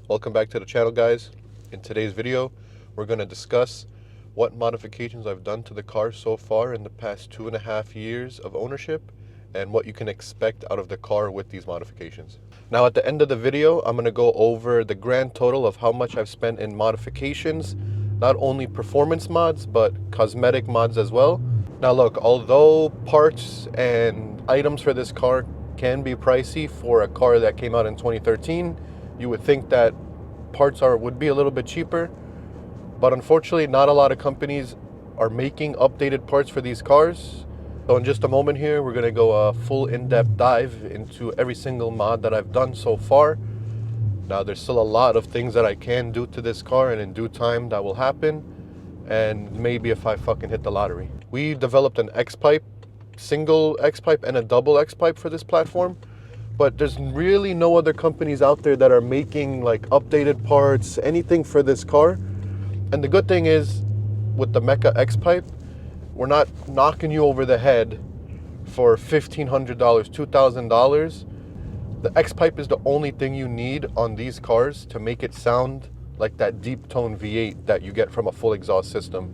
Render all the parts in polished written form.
Welcome back to the channel, guys. In today's video, we're going to discuss what modifications I've done to the car so far in the past 2.5 years of ownership and what you can expect out of the car with these modifications. Now, at the end of the video, I'm going to go over the grand total of how much I've spent in modifications, not only performance mods, but cosmetic mods as well. Now look, although parts and items for this car can be pricey for a car that came out in 2013, you would think that parts would be a little bit cheaper, but unfortunately not a lot of companies are making updated parts for these cars. So in just a moment here, we're going to go a full in-depth dive into every single mod that I've done so far. Now there's still a lot of things that I can do to this car, and in due time that will happen, and maybe if I fucking hit the lottery. We developed an X-pipe, single X-pipe and a double X-pipe for this platform, but there's really no other companies out there that are making like updated parts, anything for this car. And the good thing is, with the Mecha X-pipe, we're not knocking you over the head for $1,500, $2,000. The X-pipe is the only thing you need on these cars to make it sound like that deep tone V8 that you get from a full exhaust system.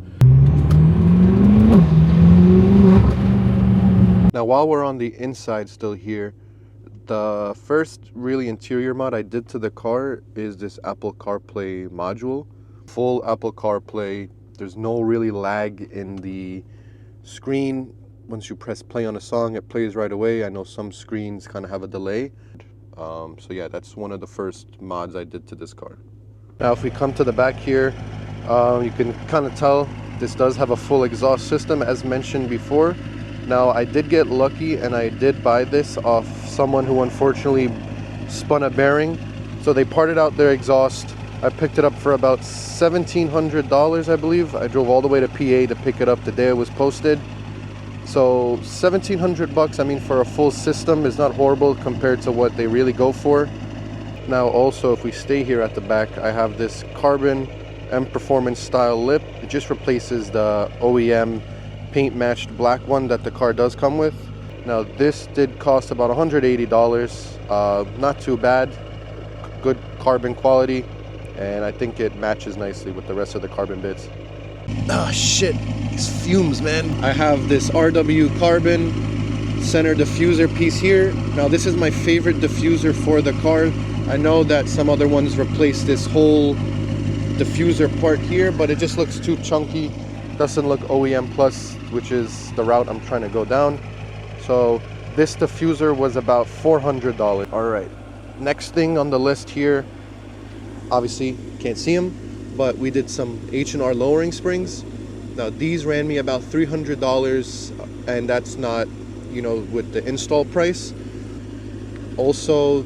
Now, while we're on the inside still here, the first really interior mod I did to the car is this Apple CarPlay module. Full Apple CarPlay. There's no really lag in the screen. Once you press play on a song, it plays right away. I know some screens kind of have a delay. So yeah, that's one of the first mods I did to this car. Now if we come to the back here, you can kind of tell this does have a full exhaust system as mentioned before. Now I did get lucky and I did buy this off someone who unfortunately spun a bearing. So they parted out their exhaust. I picked it up for about $1,700, I believe. I drove all the way to PA to pick it up the day it was posted. So $1,700 bucks, I mean, for a full system is not horrible compared to what they really go for. Now also, if we stay here at the back, I have this carbon M Performance style lip. It just replaces the OEM paint matched black one that the car does come with. Now this did cost about $180. Not too bad. Good carbon quality, and I think it matches nicely with the rest of the carbon bits. Ah, shit, these fumes, man. I have this RW carbon center diffuser piece here. Now this is my favorite diffuser for the car. I know that some other ones replace this whole diffuser part here, but it just looks too chunky. Doesn't look OEM plus, which is the route I'm trying to go down. So this diffuser was about $400. All right, next thing on the list here, obviously can't see them, but we did some H&R lowering springs. Now these ran me about $300, and that's not, you know, with the install price. Also,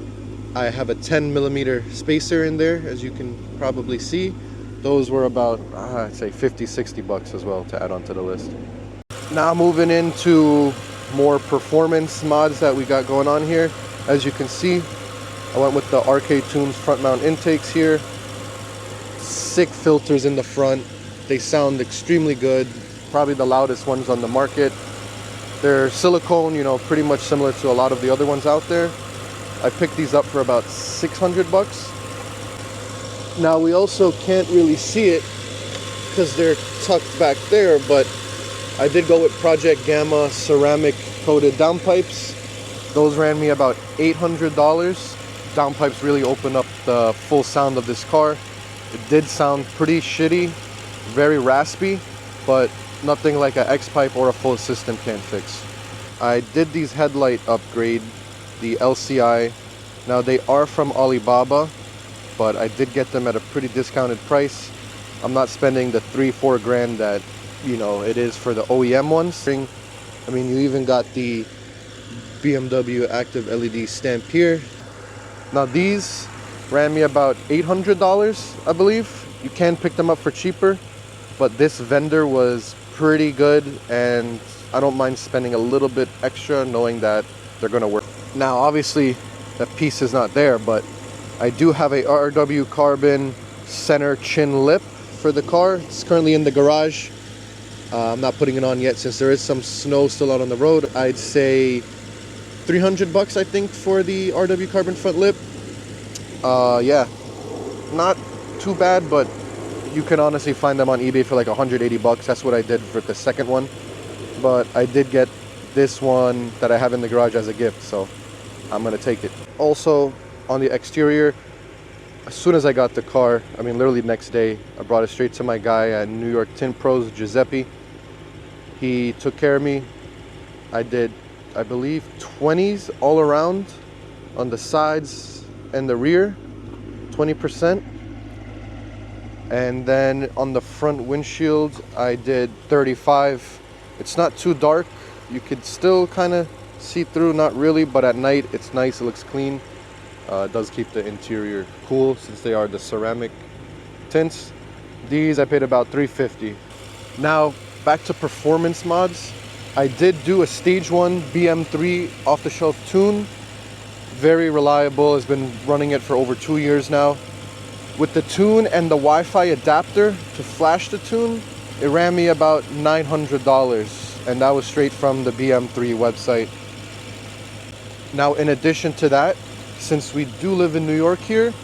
I have a 10mm spacer in there, as you can probably see. Those were about, I'd say $50-$60 as well to add onto the list. Now moving into more performance mods that we got going on here. As you can see, I went with the Arcade Tunes front mount intakes here. Sick filters in the front. They sound extremely good. Probably the loudest ones on the market. They're silicone, you know, pretty much similar to a lot of the other ones out there. I picked these up for about $600. Now we also can't really see it because they're tucked back there, but I did go with Project Gamma ceramic coated downpipes. Those ran me about $800. Downpipes really open up the full sound of this car. It did sound pretty shitty, very raspy, but nothing like an X-pipe or a full system can fix. I did these headlight upgrade, the LCI. Now they are from Alibaba, but I did get them at a pretty discounted price. I'm not spending the $3-4 grand that, you know, it is for the OEM ones. I mean, you even got the BMW active LED stamp here. Now these ran me about $800, I believe. You can pick them up for cheaper, but this vendor was pretty good, and I don't mind spending a little bit extra knowing that they're gonna work. Now obviously that piece is not there, but I do have a RW carbon center chin lip for the car. It's currently in the garage. I'm not putting it on yet since there is some snow still out on the road. I'd say $300 I think for the RW carbon front lip. Yeah, not too bad, but you can honestly find them on eBay for like 180 bucks. That's what I did for the second one. But I did get this one that I have in the garage as a gift, so I'm gonna take it. Also, on the exterior, as soon as I got the car, I mean literally next day, I brought it straight to my guy at New York Tint Pros, Giuseppe. He took care of me. I did, I believe, 20s all around on the sides and the rear, 20%. And then on the front windshield, I did 35. It's not too dark. You could still kind of see through, not really, but at night it's nice, it looks clean. It does keep the interior cool since they are the ceramic tints. These I paid about $350. Now back to performance mods. I did do a stage 1 BM3 off-the-shelf tune. Very reliable, has been running it for over 2 years now. With the tune and the Wi-Fi adapter to flash the tune, it ran me about $900, and that was straight from the BM3 website. Now in addition to that, since we do live in New York here,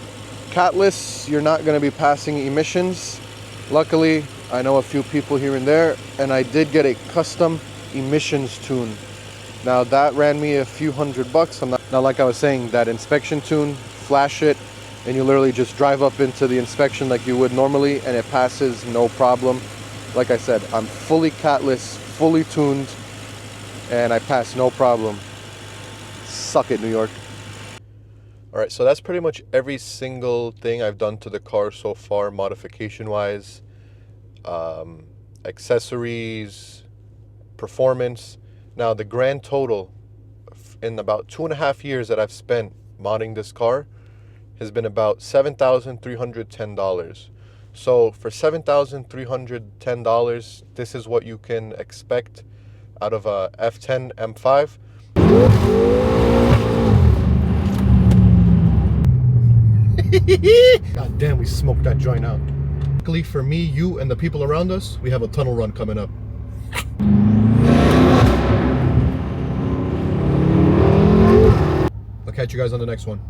catless, you're not going to be passing emissions. Luckily, I know a few people here and there, and I did get a custom emissions tune. Now that ran me a few $100. Now, like I was saying, that inspection tune, flash it, and you literally just drive up into the inspection like you would normally, and it passes no problem. Like I said, I'm fully catless, fully tuned, and I pass no problem. Suck it, New York. All right, so that's pretty much every single thing I've done to the car so far, modification-wise, accessories, performance. Now, the grand total in about 2.5 years that I've spent modding this car has been about $7,310. So for $7,310, this is what you can expect out of a F10 M5. God damn, we smoked that joint out. Luckily for me, you, and the people around us, we have a tunnel run coming up. I'll catch you guys on the next one.